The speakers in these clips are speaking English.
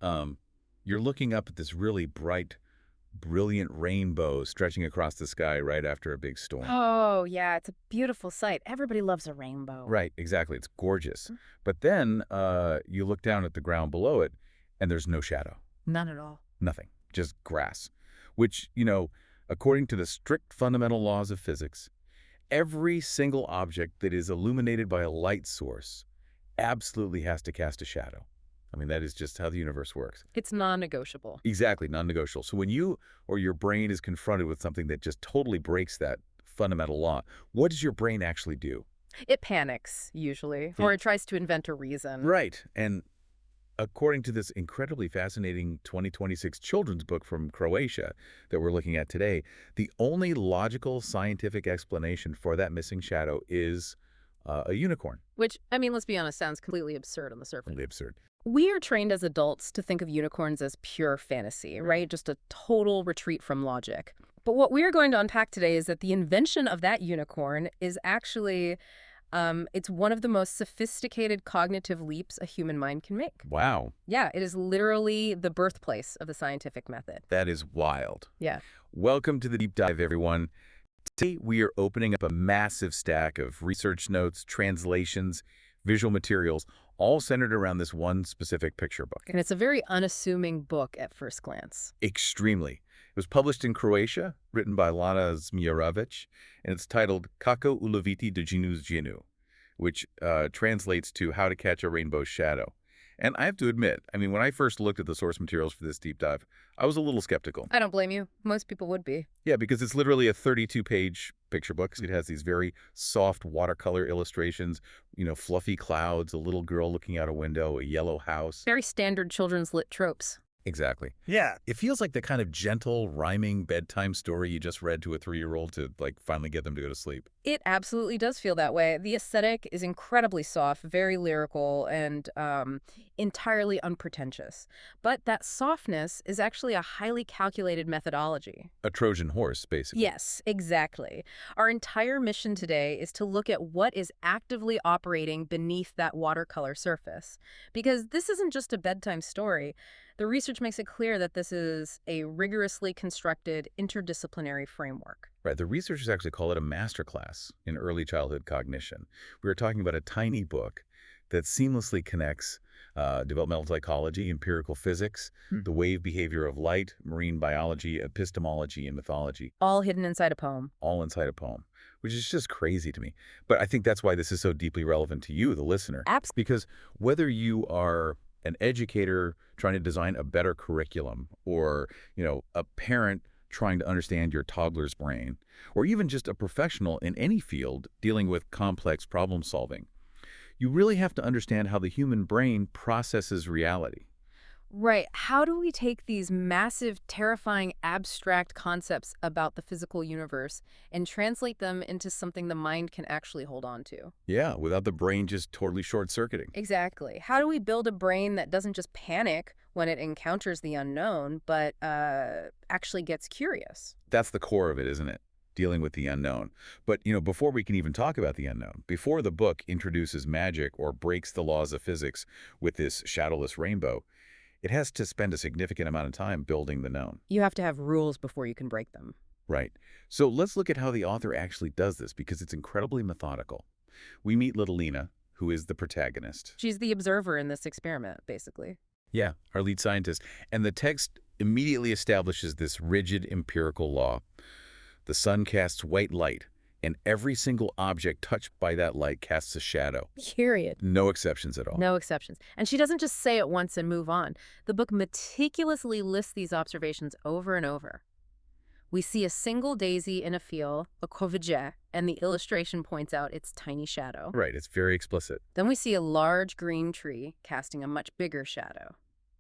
You're looking up at this really bright, brilliant rainbow stretching across the sky right after a big storm. Oh, yeah, it's a beautiful sight. Everybody loves a rainbow. Right, exactly. It's gorgeous. But then you look down at the ground below it, and there's no shadow. None at all. Nothing. Just grass. Which, according to the strict fundamental laws of physics, every single object that is illuminated by a light source absolutely has to cast a shadow. I mean, that is just how the universe works. It's non-negotiable. Exactly, non-negotiable. So when you or your brain is confronted with something that just totally breaks that fundamental law, what does your brain actually do? It panics, usually, or it tries to invent a reason. Right. And according to this incredibly fascinating 2026 children's book from Croatia that we're looking at today, the only logical scientific explanation for that missing shadow is a unicorn. Which, I mean, let's be honest, sounds completely absurd on the surface. Really absurd. We are trained as adults to think of unicorns as pure fantasy, right? Just a total retreat from logic. But what we're going to unpack today is that the invention of that unicorn is actually, it's one of the most sophisticated cognitive leaps a human mind can make. Wow, Yeah, it is literally the birthplace of the scientific method. that is wild. Yeah. Welcome to the deep dive, everyone. Today, we are opening up a massive stack of research notes, translations, visual materials, all centered around this one specific picture book. And it's a very unassuming book at first glance. Extremely. It was published in Croatia, written by Lana Zmijerovic, and it's titled Kako uloviti džinu džinu, which translates to How to Catch a Rainbow Shadow. And I have to admit, I mean, when I first looked at the source materials for this deep dive, I was a little skeptical. I don't blame you. Most people would be. Yeah, because it's literally a 32-page picture book. It has these very soft watercolor illustrations, fluffy clouds, a little girl looking out a window, a yellow house. Very standard children's lit tropes. Exactly. Yeah, it feels like the kind of gentle, rhyming bedtime story you just read to a 3-year-old to, finally get them to go to sleep. It absolutely does feel that way. The aesthetic is incredibly soft, very lyrical, and entirely unpretentious. But that softness is actually a highly calculated methodology. A Trojan horse, basically. Yes, exactly. Our entire mission today is to look at what is actively operating beneath that watercolor surface. Because this isn't just a bedtime story. The research makes it clear that this is a rigorously constructed interdisciplinary framework. Right. The researchers actually call it a masterclass in early childhood cognition. We are talking about a tiny book that seamlessly connects developmental psychology, empirical physics, the wave behavior of light, marine biology, epistemology, and mythology. All hidden inside a poem. All inside a poem, which is just crazy to me. But I think that's why this is so deeply relevant to you, the listener. Absolutely. Because whether you are an educator trying to design a better curriculum or, a parent trying to understand your toddler's brain, or even just a professional in any field dealing with complex problem solving, you really have to understand how the human brain processes reality. Right. How do we take these massive, terrifying, abstract concepts about the physical universe and translate them into something the mind can actually hold on to? Yeah, without the brain just totally short-circuiting. Exactly. How do we build a brain that doesn't just panic when it encounters the unknown, but actually gets curious? That's the core of it, isn't it? Dealing with the unknown. But, before we can even talk about the unknown, before the book introduces magic or breaks the laws of physics with this shadowless rainbow, it has to spend a significant amount of time building the known. You have to have rules before you can break them. Right. So let's look at how the author actually does this, because it's incredibly methodical. We meet little Lena, who is the protagonist. She's the observer in this experiment, basically. Yeah, our lead scientist. And the text immediately establishes this rigid empirical law. The sun casts white light, and every single object touched by that light casts a shadow. Period. No exceptions at all. No exceptions. And she doesn't just say it once and move on. The book meticulously lists these observations over and over. We see a single daisy in a field, a courgette, and the illustration points out its tiny shadow. Right, it's very explicit. Then we see a large green tree casting a much bigger shadow.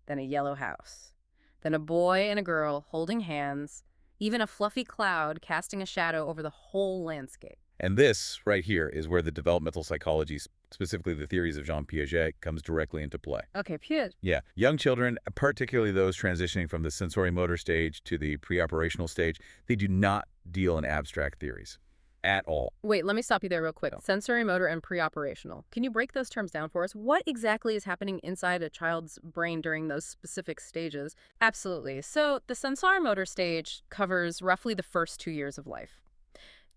Then a yellow house. Then a boy and a girl holding hands. Even a fluffy cloud casting a shadow over the whole landscape. And this, right here, is where the developmental psychology, specifically the theories of Jean Piaget, comes directly into play. Okay, Piaget. Yeah, young children, particularly those transitioning from the sensory motor stage to the pre-operational stage, they do not deal in abstract theories. at all. Wait, let me stop you there real quick. No. Sensory motor and preoperational. Can you break those terms down for us? What exactly is happening inside a child's brain during those specific stages? Absolutely. So the sensory-motor stage covers roughly the first 2 years of life.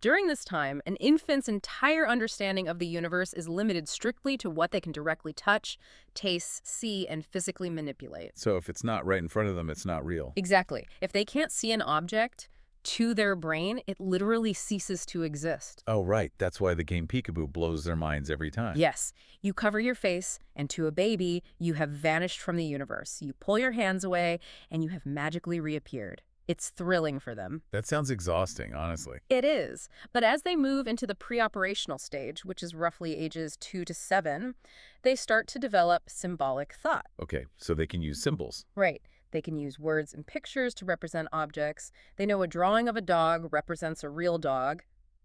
During this time, an infant's entire understanding of the universe is limited strictly to what they can directly touch, taste, see, and physically manipulate. So if it's not right in front of them, it's not real. Exactly. If they can't see an object, to their brain, it literally ceases to exist. Oh, right. That's why the game Peekaboo blows their minds every time. Yes, you cover your face, and to a baby, you have vanished from the universe. You pull your hands away, and you have magically reappeared. It's thrilling for them. That sounds exhausting, honestly. It is. But as they move into the preoperational stage, which is roughly ages 2 to 7, they start to develop symbolic thought. Okay, so they can use symbols. Right. They can use words and pictures to represent objects. They know a drawing of a dog represents a real dog.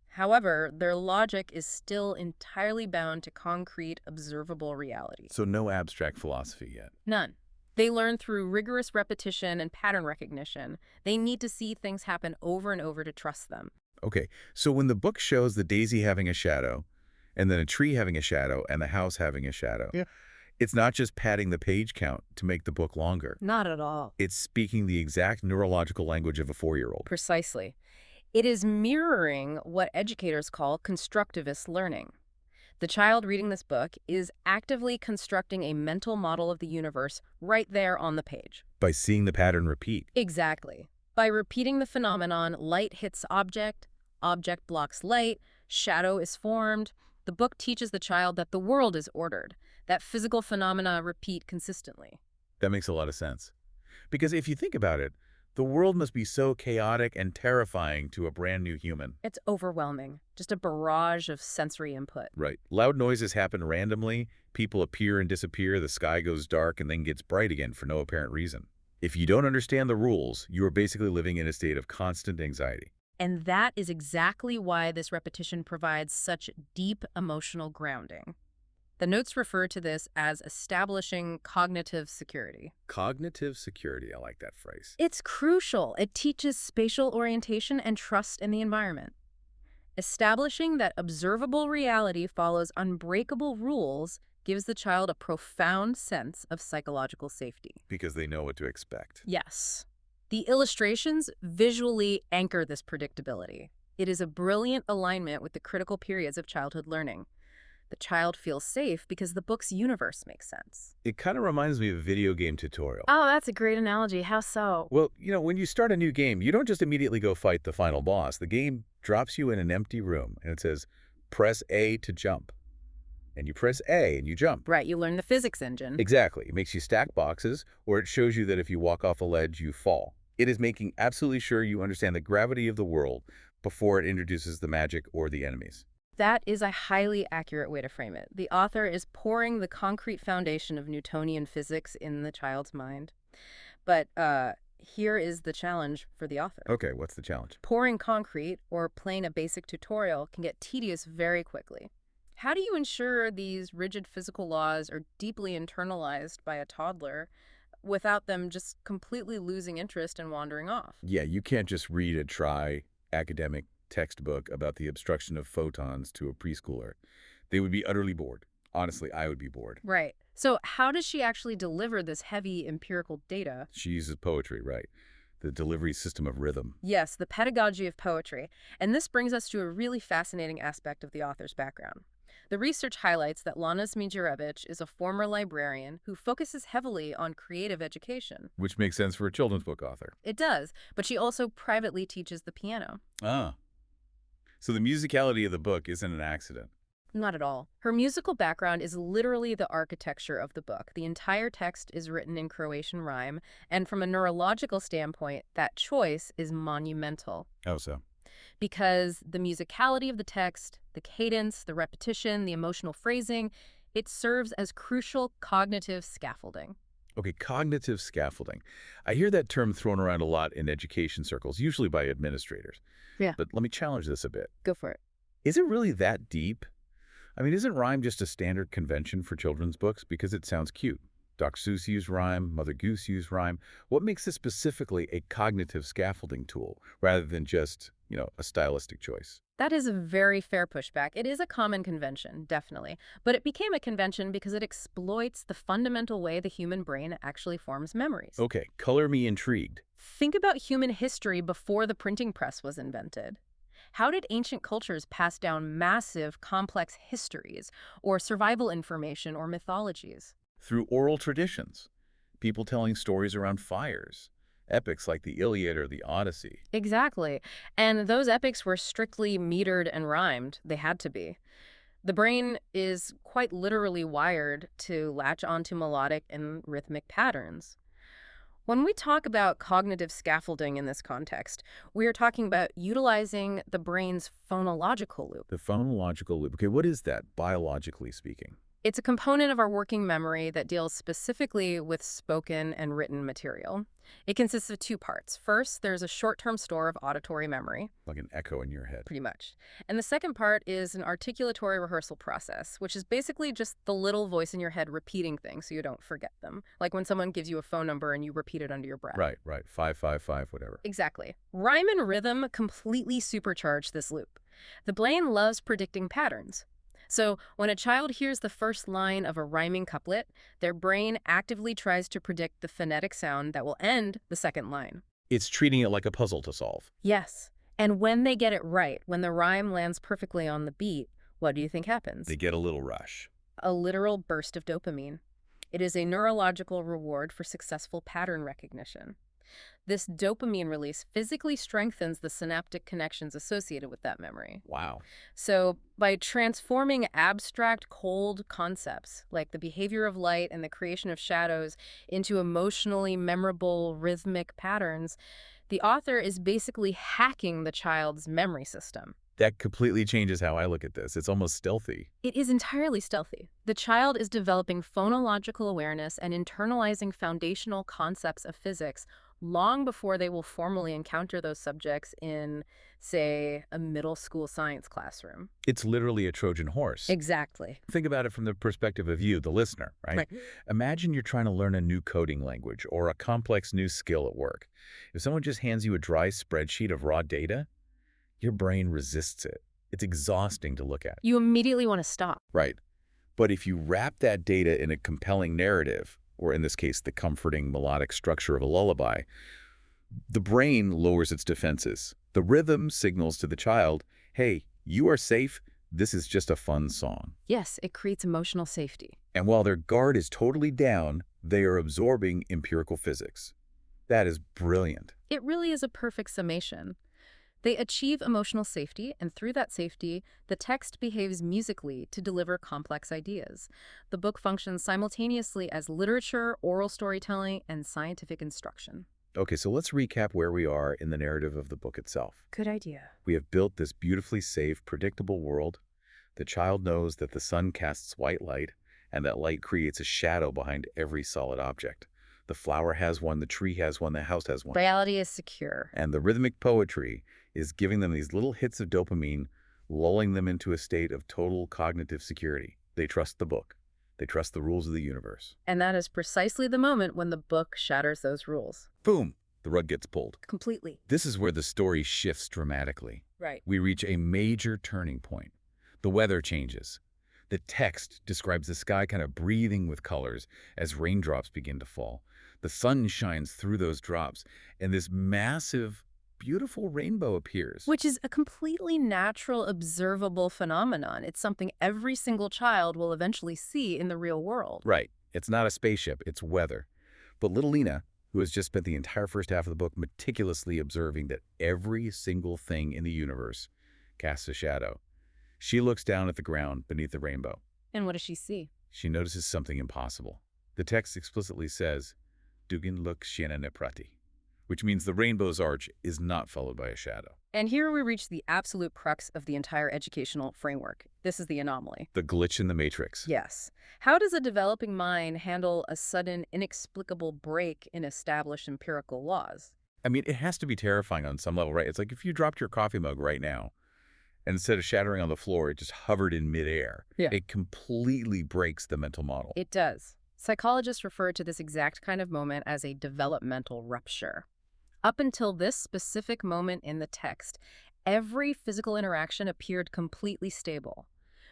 However, their logic is still entirely bound to concrete, observable reality. So no abstract philosophy yet. None. They learn through rigorous repetition and pattern recognition. They need to see things happen over and over to trust them. Okay, so when the book shows the daisy having a shadow, and then a tree having a shadow, and the house having a shadow, Yeah. it's not just padding the page count to make the book longer. Not at all. It's speaking the exact neurological language of a 4-year-old. Precisely. It is mirroring what educators call constructivist learning. The child reading this book is actively constructing a mental model of the universe right there on the page. By seeing the pattern repeat. Exactly. By repeating the phenomenon, light hits object, object blocks light, shadow is formed, the book teaches the child that the world is ordered, that physical phenomena repeat consistently. That makes a lot of sense. Because if you think about it, the world must be so chaotic and terrifying to a brand new human. It's overwhelming, just a barrage of sensory input. Right. Loud noises happen randomly, people appear and disappear, the sky goes dark and then gets bright again for no apparent reason. If you don't understand the rules, you are basically living in a state of constant anxiety. And that is exactly why this repetition provides such deep emotional grounding. The notes refer to this as establishing cognitive security. Cognitive security, I like that phrase. It's crucial. It teaches spatial orientation and trust in the environment. Establishing that observable reality follows unbreakable rules gives the child a profound sense of psychological safety. Because they know what to expect. Yes. The illustrations visually anchor this predictability. It is a brilliant alignment with the critical periods of childhood learning. The child feels safe because the book's universe makes sense. It kind of reminds me of a video game tutorial. Oh, that's a great analogy. How so? Well, when you start a new game, you don't just immediately go fight the final boss. The game drops you in an empty room, and it says, press A to jump. And you press A and you jump. Right, you learn the physics engine. Exactly. It makes you stack boxes, or it shows you that if you walk off a ledge, you fall. It is making absolutely sure you understand the gravity of the world before it introduces the magic or the enemies. That is a highly accurate way to frame it. The author is pouring the concrete foundation of Newtonian physics in the child's mind. But here is the challenge for the author. Okay, what's the challenge? Pouring concrete or playing a basic tutorial can get tedious very quickly. How do you ensure these rigid physical laws are deeply internalized by a toddler without them just completely losing interest and wandering off? Yeah, you can't just read a academic textbook about the obstruction of photons to a preschooler. They would be utterly bored. Honestly, I would be bored. Right. So how does she actually deliver this heavy empirical data? She uses poetry, right? The delivery system of rhythm. Yes, the pedagogy of poetry. And this brings us to a really fascinating aspect of the author's background. The research highlights that Lana Zmijurewicz is a former librarian who focuses heavily on creative education. Which makes sense for a children's book author. It does, but she also privately teaches the piano. Ah. So the musicality of the book isn't an accident. Not at all. Her musical background is literally the architecture of the book. The entire text is written in Croatian rhyme, and from a neurological standpoint, that choice is monumental. Oh, so? Because the musicality of the text, the cadence, the repetition, the emotional phrasing, it serves as crucial cognitive scaffolding. Okay, cognitive scaffolding. I hear that term thrown around a lot in education circles, usually by administrators. Yeah. But let me challenge this a bit. Go for it. Is it really that deep? I mean, isn't rhyme just a standard convention for children's books because it sounds cute? Dr. Seuss used rhyme, Mother Goose used rhyme. What makes this specifically a cognitive scaffolding tool rather than just, a stylistic choice? That is a very fair pushback. It is a common convention, definitely. But it became a convention because it exploits the fundamental way the human brain actually forms memories. Okay, color me intrigued. Think about human history before the printing press was invented. How did ancient cultures pass down massive, complex histories, or survival information or mythologies? Through oral traditions, people telling stories around fires, epics like the Iliad or the Odyssey. Exactly. And those epics were strictly metered and rhymed. They had to be. The brain is quite literally wired to latch onto melodic and rhythmic patterns. When we talk about cognitive scaffolding in this context, we are talking about utilizing the brain's phonological loop. The phonological loop. Okay, what is that, biologically speaking? It's a component of our working memory that deals specifically with spoken and written material. It consists of two parts. First, there's a short-term store of auditory memory, Like an echo in your head. pretty much. And the second part is an articulatory rehearsal process, which is basically just the little voice in your head repeating things so you don't forget them. Like when someone gives you a phone number and you repeat it under your breath. Right, right. 555, whatever. Exactly. Rhyme and rhythm completely supercharge this loop. The brain loves predicting patterns. So when a child hears the first line of a rhyming couplet, their brain actively tries to predict the phonetic sound that will end the second line. It's treating it like a puzzle to solve. Yes. And when they get it right, when the rhyme lands perfectly on the beat, what do you think happens? They get a little rush. A literal burst of dopamine. It is a neurological reward for successful pattern recognition. This dopamine release physically strengthens the synaptic connections associated with that memory. Wow. So, by transforming abstract, cold concepts like the behavior of light and the creation of shadows into emotionally memorable, rhythmic patterns, the author is basically hacking the child's memory system. That completely changes how I look at this. It's almost stealthy. It is entirely stealthy. The child is developing phonological awareness and internalizing foundational concepts of physics long before they will formally encounter those subjects in, say, a middle school science classroom. It's literally a Trojan horse. Exactly. Think about it from the perspective of you, the listener, right? Right. Imagine you're trying to learn a new coding language or a complex new skill at work. If someone just hands you a dry spreadsheet of raw data, your brain resists it. It's exhausting to look at. You immediately want to stop. Right. But if you wrap that data in a compelling narrative, or in this case, the comforting melodic structure of a lullaby, the brain lowers its defenses. The rhythm signals to the child, hey, you are safe. This is just a fun song. Yes, it creates emotional safety. And while their guard is totally down, they are absorbing empirical physics. That is brilliant. It really is a perfect summation. They achieve emotional safety, and through that safety, the text behaves musically to deliver complex ideas. The book functions simultaneously as literature, oral storytelling, and scientific instruction. Okay, so let's recap where we are in the narrative of the book itself. Good idea. We have built this beautifully safe, predictable world. The child knows that the sun casts white light, and that light creates a shadow behind every solid object. The flower has one, the tree has one, the house has one. Reality is secure. And the rhythmic poetry is giving them these little hits of dopamine, lulling them into a state of total cognitive security. They trust the book. They trust the rules of the universe. And that is precisely the moment when the book shatters those rules. Boom! The rug gets pulled. Completely. This is where the story shifts dramatically. Right. We reach a major turning point. The weather changes. The text describes the sky kind of breathing with colors as raindrops begin to fall. The sun shines through those drops, and this massive, beautiful rainbow appears. Which is a completely natural, observable phenomenon. It's something every single child will eventually see in the real world. Right. It's not a spaceship, it's weather. But little Lena, who has just spent the entire first half of the book meticulously observing that every single thing in the universe casts a shadow, she looks down at the ground beneath the rainbow. And what does she see? She notices something impossible. The text explicitly says, Dugin luk shiena ne prati, which means the rainbow's arch is not followed by a shadow. And here we reach the absolute crux of the entire educational framework. This is the anomaly. The glitch in the matrix. Yes. How does a developing mind handle a sudden, inexplicable break in established empirical laws? I mean, it has to be terrifying on some level, right? It's like if you dropped your coffee mug right now, and instead of shattering on the floor, it just hovered in midair. Yeah. It completely breaks the mental model. It does. Psychologists refer to this exact kind of moment as a developmental rupture. Up until this specific moment in the text, every physical interaction appeared completely stable.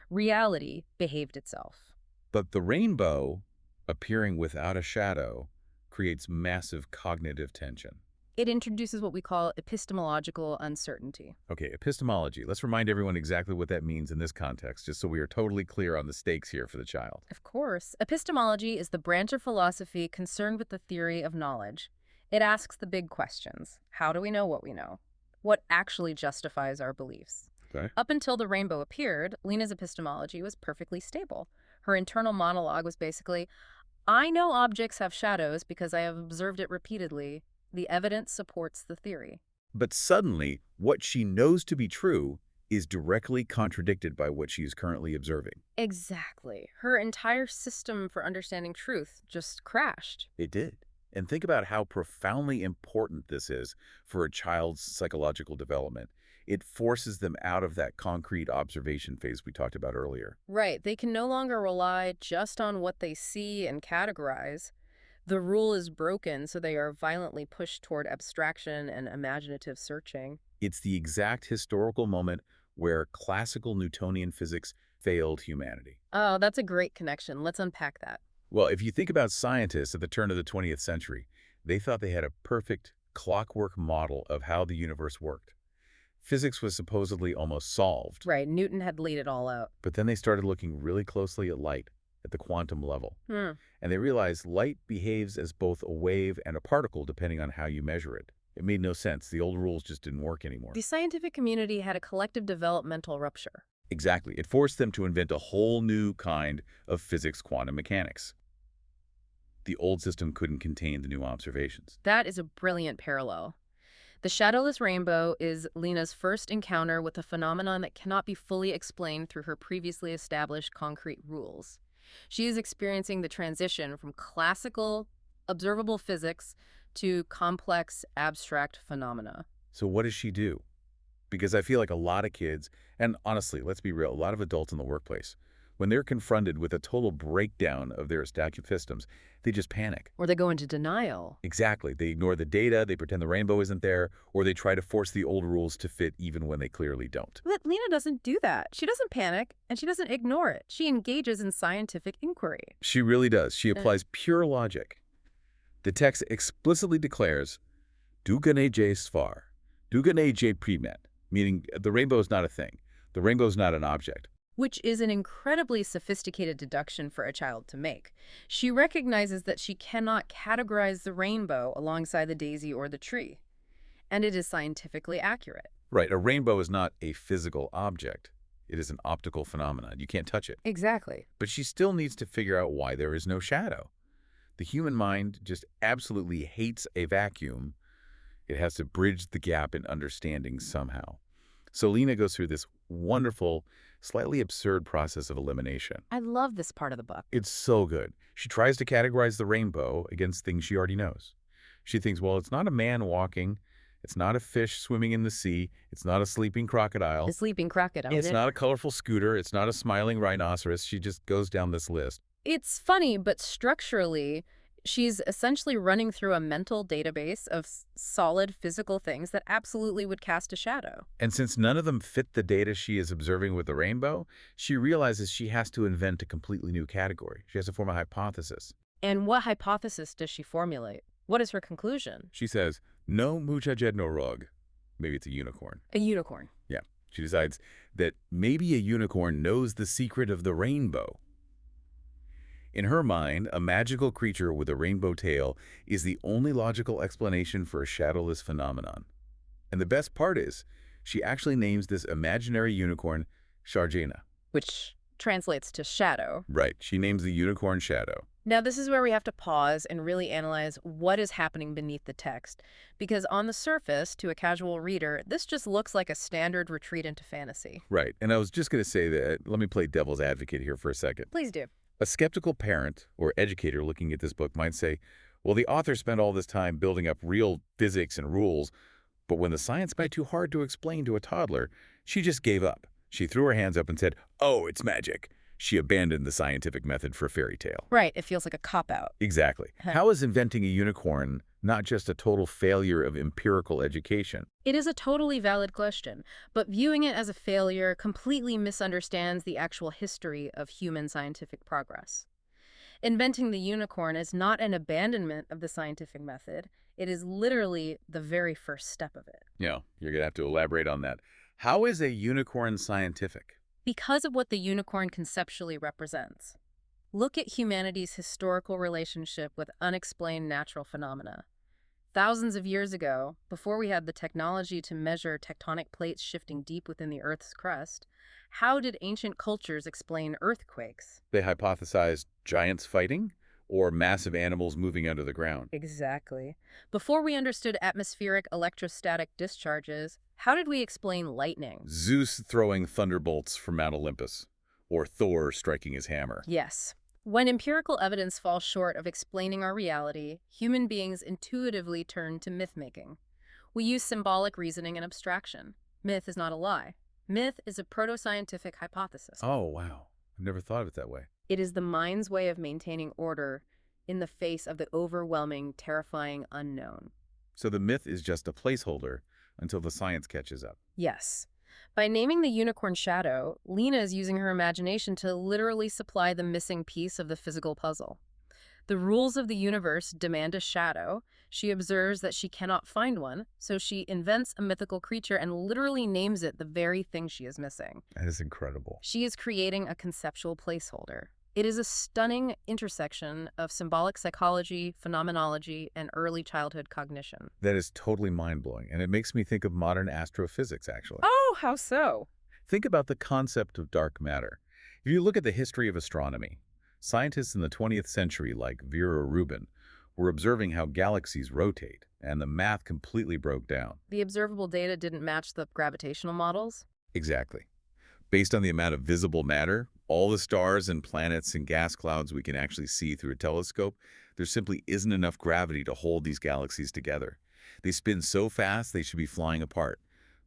Reality behaved itself. But the rainbow, appearing without a shadow, creates massive cognitive tension. It introduces what we call epistemological uncertainty. Okay, epistemology. Let's remind everyone exactly what that means in this context, just so we are totally clear on the stakes here for the child. Of course, epistemology is the branch of philosophy concerned with the theory of knowledge. It asks the big questions. How do we know what we know? What actually justifies our beliefs? Okay. Up until the rainbow appeared, Lena's epistemology was perfectly stable. Her internal monologue was basically, I know objects have shadows because I have observed it repeatedly. The evidence supports the theory. But suddenly, what she knows to be true is directly contradicted by what she is currently observing. Exactly. Her entire system for understanding truth just crashed. It did. And think about how profoundly important this is for a child's psychological development. It forces them out of that concrete observation phase we talked about earlier. Right. They can no longer rely just on what they see and categorize. The rule is broken, so they are violently pushed toward abstraction and imaginative searching. It's the exact historical moment where classical Newtonian physics failed humanity. Oh, that's a great connection. Let's unpack that. Well, if you think about scientists at the turn of the 20th century, they thought they had a perfect clockwork model of how the universe worked. Physics was supposedly almost solved, Right, Newton had laid it all out. but then they started looking really closely at light at the quantum level. Hmm. And they realized light behaves as both a wave and a particle depending on how you measure it. It made no sense. The old rules just didn't work anymore. The scientific community had a collective developmental rupture. Exactly. It forced them to invent a whole new kind of physics quantum mechanics. The old system couldn't contain the new observations. That is a brilliant parallel. The shadowless rainbow is Lena's first encounter with a phenomenon that cannot be fully explained through her previously established concrete rules. She is experiencing the transition from classical, observable physics to complex, abstract phenomena. So what does she do? Because I feel like a lot of kids, and honestly, let's be real, a lot of adults in the workplace, when they're confronted with a total breakdown of their established systems, they just panic. Or they go into denial. Exactly. They ignore the data, they pretend the rainbow isn't there, or they try to force the old rules to fit even when they clearly don't. But Lena doesn't do that. She doesn't panic, and she doesn't ignore it. She engages in scientific inquiry. She really does. She applies pure logic. The text explicitly declares, Dugane J Svar, Dugane J Primet, meaning the rainbow is not a thing. The rainbow is not an object. Which is an incredibly sophisticated deduction for a child to make. She recognizes that she cannot categorize the rainbow alongside the daisy or the tree. And it is scientifically accurate. Right, a rainbow is not a physical object. It is an optical phenomenon. You can't touch it. Exactly. But she still needs to figure out why there is no shadow. The human mind just absolutely hates a vacuum. It has to bridge the gap in understanding somehow. So Lena goes through this wonderful, slightly absurd process of elimination. I love this part of the book. It's so good. She tries to categorize the rainbow against things she already knows. She thinks, well, it's not a man walking. It's not a fish swimming in the sea. It's not a sleeping crocodile. The sleeping crocodile. It's not a colorful scooter. It's not a smiling rhinoceros. She just goes down this list. It's funny, but structurally, she's essentially running through a mental database of solid physical things that absolutely would cast a shadow. And since none of them fit the data she is observing with the rainbow, she realizes she has to invent a completely new category. She has to form a hypothesis. And what hypothesis does she formulate? What is her conclusion? She says, no mucha jednorog. Maybe it's a unicorn. A unicorn. Yeah. She decides that maybe a unicorn knows the secret of the rainbow. In her mind, a magical creature with a rainbow tail is the only logical explanation for a shadowless phenomenon. And the best part is, she actually names this imaginary unicorn Sharjana. Which translates to shadow. Right, she names the unicorn Shadow. Now, this is where we have to pause and really analyze what is happening beneath the text. Because on the surface, to a casual reader, this just looks like a standard retreat into fantasy. Right, and I was just going to say that, let me play devil's advocate here for a second. Please do. A skeptical parent or educator looking at this book might say, well, the author spent all this time building up real physics and rules, but when the science got too hard to explain to a toddler, she just gave up. She threw her hands up and said, oh, it's magic. She abandoned the scientific method for a fairy tale. Right, it feels like a cop-out. Exactly. How is inventing a unicorn not just a total failure of empirical education? It is a totally valid question, but viewing it as a failure completely misunderstands the actual history of human scientific progress. Inventing the unicorn is not an abandonment of the scientific method. It is literally the very first step of it. You're going to have to elaborate on that. How is a unicorn scientific? Because of what the unicorn conceptually represents. Look at humanity's historical relationship with unexplained natural phenomena. Thousands of years ago, before we had the technology to measure tectonic plates shifting deep within the Earth's crust, how did ancient cultures explain earthquakes? They hypothesized giants fighting or massive animals moving under the ground. Exactly. Before we understood atmospheric electrostatic discharges, how did we explain lightning? Zeus throwing thunderbolts from Mount Olympus, or Thor striking his hammer. Yes. When empirical evidence falls short of explaining our reality, human beings intuitively turn to myth-making. We use symbolic reasoning and abstraction. Myth is not a lie. Myth is a proto-scientific hypothesis. Oh, wow. I've never thought of it that way. It is the mind's way of maintaining order in the face of the overwhelming, terrifying unknown. So the myth is just a placeholder until the science catches up. Yes. By naming the unicorn shadow, Lena is using her imagination to literally supply the missing piece of the physical puzzle. The rules of the universe demand a shadow. She observes that she cannot find one, so she invents a mythical creature and literally names it the very thing she is missing. That is incredible. She is creating a conceptual placeholder. It is a stunning intersection of symbolic psychology, phenomenology, and early childhood cognition. That is totally mind-blowing, and it makes me think of modern astrophysics, actually. Oh, how so? Think about the concept of dark matter. If you look at the history of astronomy, scientists in the 20th century, like Vera Rubin, were observing how galaxies rotate, and the math completely broke down. The observable data didn't match the gravitational models? Exactly. Based on the amount of visible matter, all the stars and planets and gas clouds we can actually see through a telescope, there simply isn't enough gravity to hold these galaxies together. They spin so fast they should be flying apart.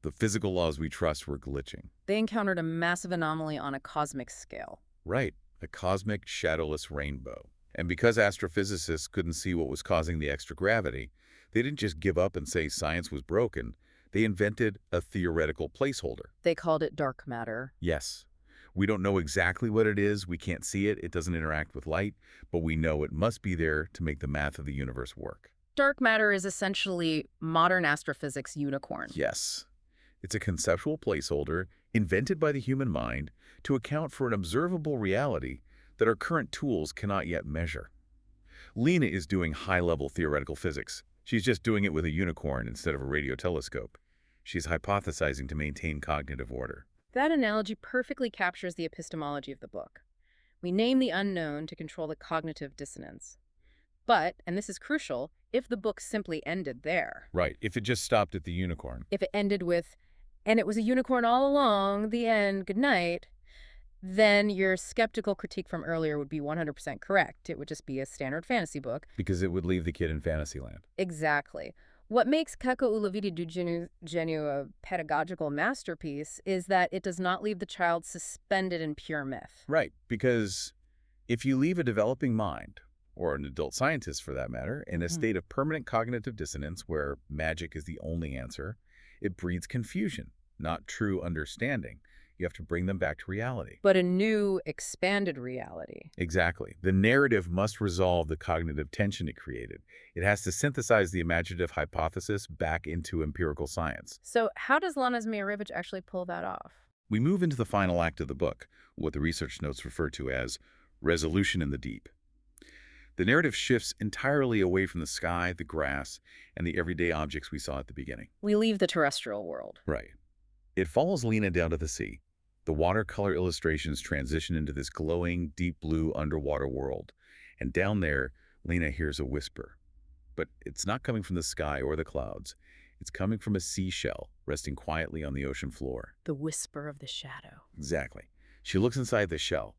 The physical laws we trust were glitching. They encountered a massive anomaly on a cosmic scale. Right, a cosmic shadowless rainbow. And because astrophysicists couldn't see what was causing the extra gravity, they didn't just give up and say science was broken. They invented a theoretical placeholder. They called it dark matter. Yes. We don't know exactly what it is, we can't see it, it doesn't interact with light, but we know it must be there to make the math of the universe work. Dark matter is essentially modern astrophysics unicorn. Yes. It's a conceptual placeholder invented by the human mind to account for an observable reality that our current tools cannot yet measure. Lena is doing high-level theoretical physics. She's just doing it with a unicorn instead of a radio telescope. She's hypothesizing to maintain cognitive order. That analogy perfectly captures the epistemology of the book. We name the unknown to control the cognitive dissonance. But, and this is crucial, if the book simply ended there. Right, if it just stopped at the unicorn. If it ended with, and it was a unicorn all along, the end, good night, then your skeptical critique from earlier would be 100% correct. It would just be a standard fantasy book. Because it would leave the kid in Fantasyland. Exactly. What makes Kako Ulavidi do Genu a pedagogical masterpiece is that it does not leave the child suspended in pure myth. Right, because if you leave a developing mind, or an adult scientist for that matter, in a state of permanent cognitive dissonance where magic is the only answer, it breeds confusion, not true understanding. You have to bring them back to reality. But a new, expanded reality. Exactly. The narrative must resolve the cognitive tension it created. It has to synthesize the imaginative hypothesis back into empirical science. So how does Lana Zmijorovic actually pull that off? We move into the final act of the book, what the research notes refer to as resolution in the deep. The narrative shifts entirely away from the sky, the grass, and the everyday objects we saw at the beginning. We leave the terrestrial world. Right. It follows Lena down to the sea. The watercolor illustrations transition into this glowing, deep blue underwater world. And down there, Lena hears a whisper. But it's not coming from the sky or the clouds. It's coming from a seashell resting quietly on the ocean floor. The whisper of the shadow. Exactly. She looks inside the shell.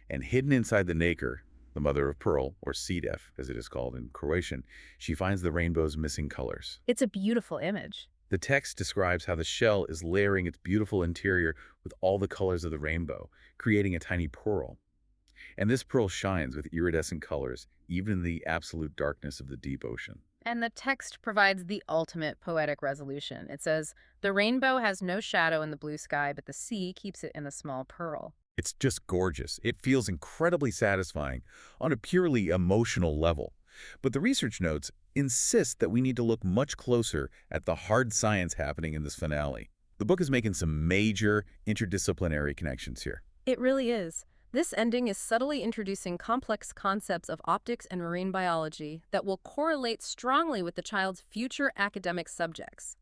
And hidden inside the nacre, the mother of pearl, or Sedef, as it is called in Croatian, she finds the rainbow's missing colors. It's a beautiful image. The text describes how the shell is layering its beautiful interior with all the colors of the rainbow, creating a tiny pearl. And this pearl shines with iridescent colors, even in the absolute darkness of the deep ocean. And the text provides the ultimate poetic resolution. It says, "The rainbow has no shadow in the blue sky, but the sea keeps it in a small pearl." It's just gorgeous. It feels incredibly satisfying on a purely emotional level. But the research notes insist that we need to look much closer at the hard science happening in this finale. The book is making some major interdisciplinary connections here. It really is. This ending is subtly introducing complex concepts of optics and marine biology that will correlate strongly with the child's future academic subjects.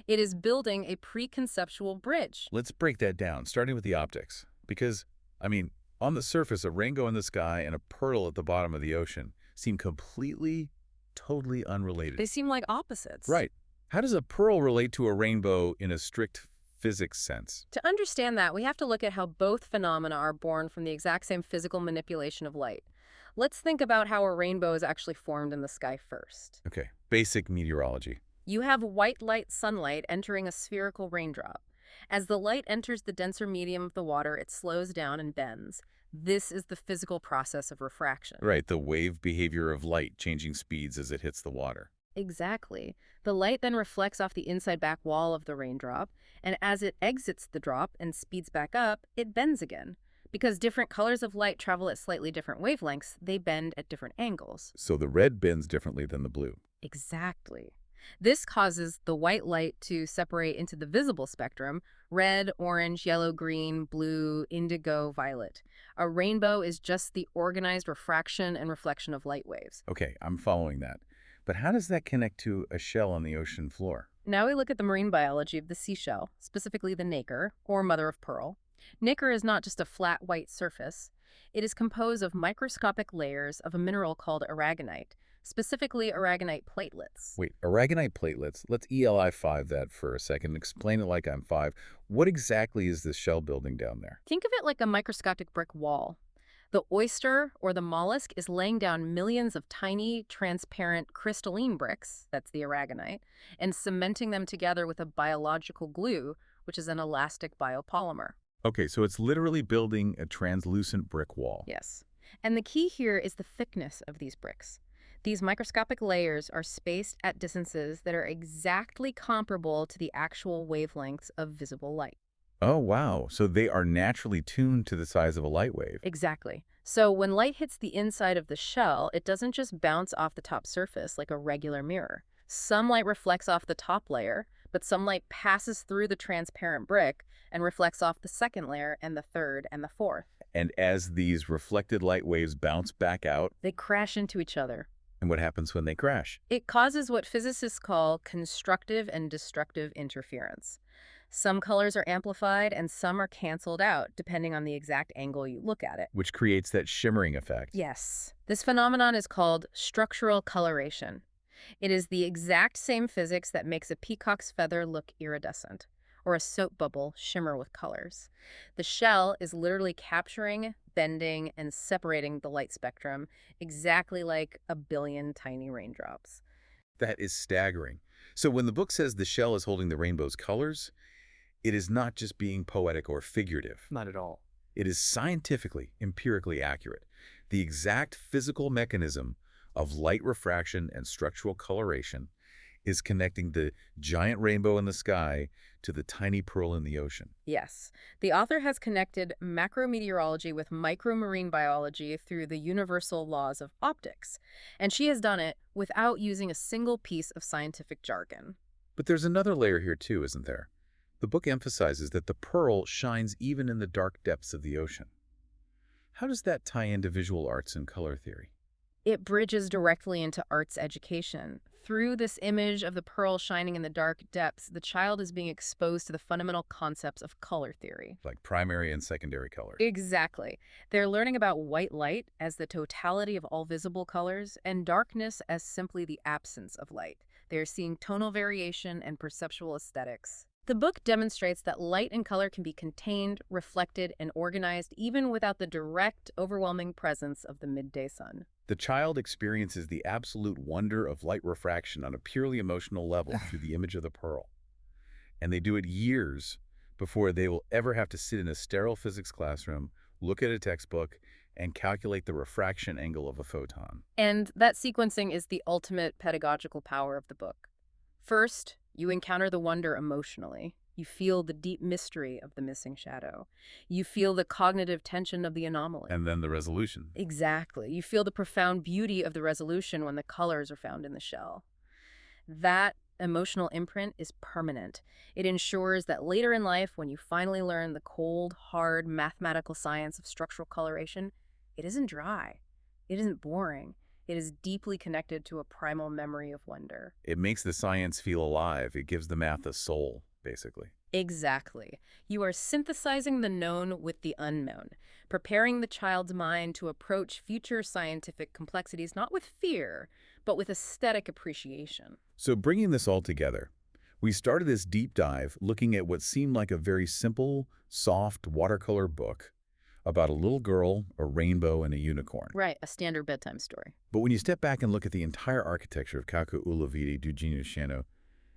It is building a preconceptual bridge. Let's break that down, starting with the optics. Because, on the surface, a rainbow in the sky and a pearl at the bottom of the ocean seem completely, totally unrelated. They seem like opposites. Right. How does a pearl relate to a rainbow in a strict physics sense? To understand that, we have to look at how both phenomena are born from the exact same physical manipulation of light. Let's think about how a rainbow is actually formed in the sky first. Okay, basic meteorology. You have white light sunlight entering a spherical raindrop. As the light enters the denser medium of the water, it slows down and bends. This is the physical process of refraction. Right, the wave behavior of light changing speeds as it hits the water. Exactly. The light then reflects off the inside back wall of the raindrop, and as it exits the drop and speeds back up, it bends again. Because different colors of light travel at slightly different wavelengths, they bend at different angles. So the red bends differently than the blue. Exactly. This causes the white light to separate into the visible spectrum: red, orange, yellow, green, blue, indigo, violet. A rainbow is just the organized refraction and reflection of light waves. Okay, I'm following that. But how does that connect to a shell on the ocean floor? Now we look at the marine biology of the seashell, specifically the nacre, or mother of pearl. Nacre is not just a flat white surface. It is composed of microscopic layers of a mineral called aragonite, specifically aragonite platelets. Wait, aragonite platelets. Let's ELI5 that for a second. Explain it like I'm five. What exactly is this shell building down there? Think of it like a microscopic brick wall. The oyster or the mollusk is laying down millions of tiny, transparent, crystalline bricks, that's the aragonite, and cementing them together with a biological glue, which is an elastic biopolymer. Okay, so it's literally building a translucent brick wall. Yes. And the key here is the thickness of these bricks. These microscopic layers are spaced at distances that are exactly comparable to the actual wavelengths of visible light. Oh, wow. So they are naturally tuned to the size of a light wave. Exactly. So when light hits the inside of the shell, it doesn't just bounce off the top surface like a regular mirror. Some light reflects off the top layer, but some light passes through the transparent brick and reflects off the second layer and the third and the fourth. And as these reflected light waves bounce back out, They crash into each other. and what happens when they crash? It causes what physicists call constructive and destructive interference. Some colors are amplified and some are canceled out, depending on the exact angle you look at it. Which creates that shimmering effect. Yes. This phenomenon is called structural coloration. It is the exact same physics that makes a peacock's feather look iridescent, or a soap bubble shimmer with colors. The shell is literally capturing, bending, and separating the light spectrum, exactly like a billion tiny raindrops. That is staggering. So when the book says the shell is holding the rainbow's colors, it is not just being poetic or figurative. Not at all. It is scientifically, empirically accurate. The exact physical mechanism of light refraction and structural coloration is connecting the giant rainbow in the sky to the tiny pearl in the ocean. Yes, the author has connected macrometeorology with micromarine biology through the universal laws of optics, and she has done it without using a single piece of scientific jargon. But there's another layer here too, isn't there? The book emphasizes that the pearl shines even in the dark depths of the ocean. How does that tie into visual arts and color theory? It bridges directly into arts education. Through this image of the pearl shining in the dark depths, the child is being exposed to the fundamental concepts of color theory. Like primary and secondary colors. Exactly. They're learning about white light as the totality of all visible colors and darkness as simply the absence of light. They're seeing tonal variation and perceptual aesthetics. The book demonstrates that light and color can be contained, reflected, and organized even without the direct, overwhelming presence of the midday sun. The child experiences the absolute wonder of light refraction on a purely emotional level through the image of the pearl. And they do it years before they will ever have to sit in a sterile physics classroom, look at a textbook, and calculate the refraction angle of a photon. And that sequencing is the ultimate pedagogical power of the book. First, you encounter the wonder emotionally. You feel the deep mystery of the missing shadow. You feel the cognitive tension of the anomaly. And then the resolution. Exactly. You feel the profound beauty of the resolution when the colors are found in the shell. That emotional imprint is permanent. It ensures that later in life, when you finally learn the cold, hard, mathematical science of structural coloration, it isn't dry. It isn't boring. It is deeply connected to a primal memory of wonder. It makes the science feel alive. It gives the math a soul, basically. Exactly. You are synthesizing the known with the unknown, preparing the child's mind to approach future scientific complexities not with fear, but with aesthetic appreciation. So bringing this all together, we started this deep dive looking at what seemed like a very simple, soft watercolor book about a little girl, a rainbow, and a unicorn. Right, a standard bedtime story. But when you step back and look at the entire architecture of Kakaʻūlawiri Duginu's Shano,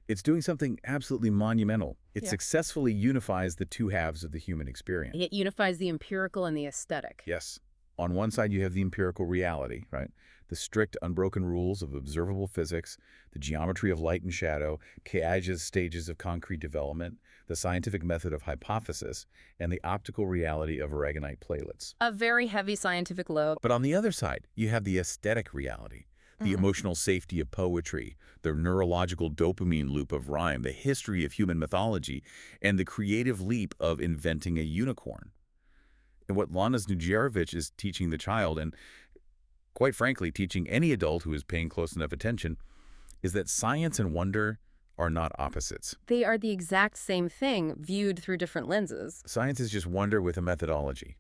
it's doing something absolutely monumental. It Yeah. successfully unifies the two halves of the human experience. It unifies the empirical and the aesthetic. Yes. On one side, you have the empirical reality, right? The strict, unbroken rules of observable physics, the geometry of light and shadow, Keage's stages of concrete development, the scientific method of hypothesis, and the optical reality of aragonite platelets. A very heavy scientific load. But on the other side, you have the aesthetic reality, the emotional safety of poetry, the neurological dopamine loop of rhyme, the history of human mythology, and the creative leap of inventing a unicorn. And what Lana Znujarevic is teaching the child, and quite frankly, teaching any adult who is paying close enough attention, is that science and wonder are not opposites. They are the exact same thing, viewed through different lenses. Science is just wonder with a methodology.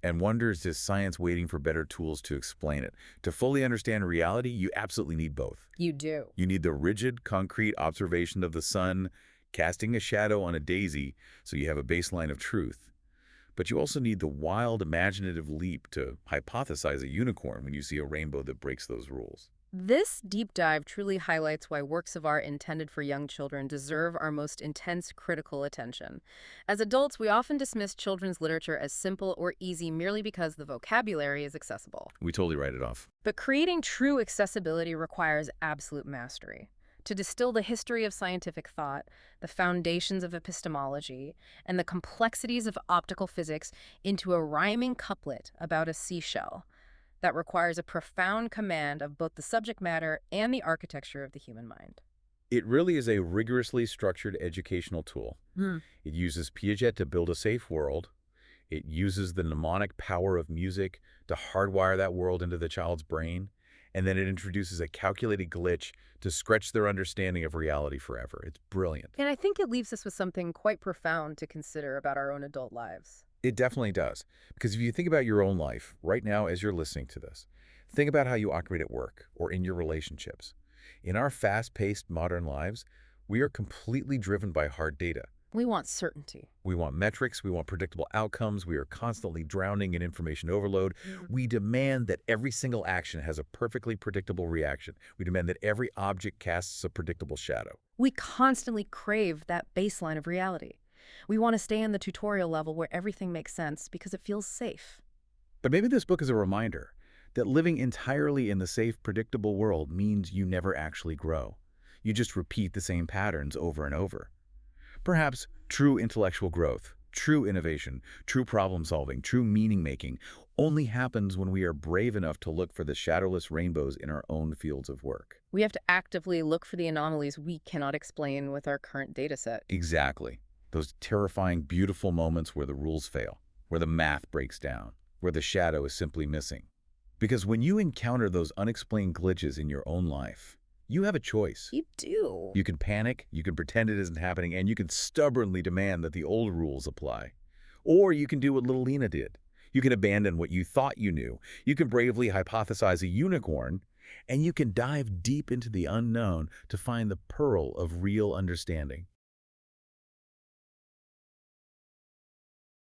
And wonder is just science waiting for better tools to explain it. To fully understand reality, you absolutely need both. You do. You need the rigid, concrete observation of the sun casting a shadow on a daisy so you have a baseline of truth. But you also need the wild, imaginative leap to hypothesize a unicorn when you see a rainbow that breaks those rules. This deep dive truly highlights why works of art intended for young children deserve our most intense critical attention. As adults, we often dismiss children's literature as simple or easy merely because the vocabulary is accessible. We totally write it off. But creating true accessibility requires absolute mastery. To distill the history of scientific thought, the foundations of epistemology, and the complexities of optical physics into a rhyming couplet about a seashell, that requires a profound command of both the subject matter and the architecture of the human mind. It really is a rigorously structured educational tool. It uses Piaget to build a safe world. It uses the mnemonic power of music to hardwire that world into the child's brain. And then it introduces a calculated glitch to stretch their understanding of reality forever. It's brilliant. And I think it leaves us with something quite profound to consider about our own adult lives. It definitely does. Because if you think about your own life right now as you're listening to this, think about how you operate at work or in your relationships. In our fast-paced modern lives, we are completely driven by hard data. We want certainty. We want metrics, we want predictable outcomes, we are constantly drowning in information overload. We demand that every single action has a perfectly predictable reaction. We demand that every object casts a predictable shadow. We constantly crave that baseline of reality. We want to stay in the tutorial level where everything makes sense because it feels safe. But maybe this book is a reminder that living entirely in the safe, predictable world means you never actually grow. You just repeat the same patterns over and over. Perhaps true intellectual growth, true innovation, true problem-solving, true meaning-making only happens when we are brave enough to look for the shadowless rainbows in our own fields of work. We have to actively look for the anomalies we cannot explain with our current data set. Exactly. Those terrifying, beautiful moments where the rules fail, where the math breaks down, where the shadow is simply missing. Because when you encounter those unexplained glitches in your own life, you have a choice. You do. You can panic, you can pretend it isn't happening, and you can stubbornly demand that the old rules apply. Or you can do what little Lena did. You can abandon what you thought you knew. You can bravely hypothesize a unicorn, and you can dive deep into the unknown to find the pearl of real understanding.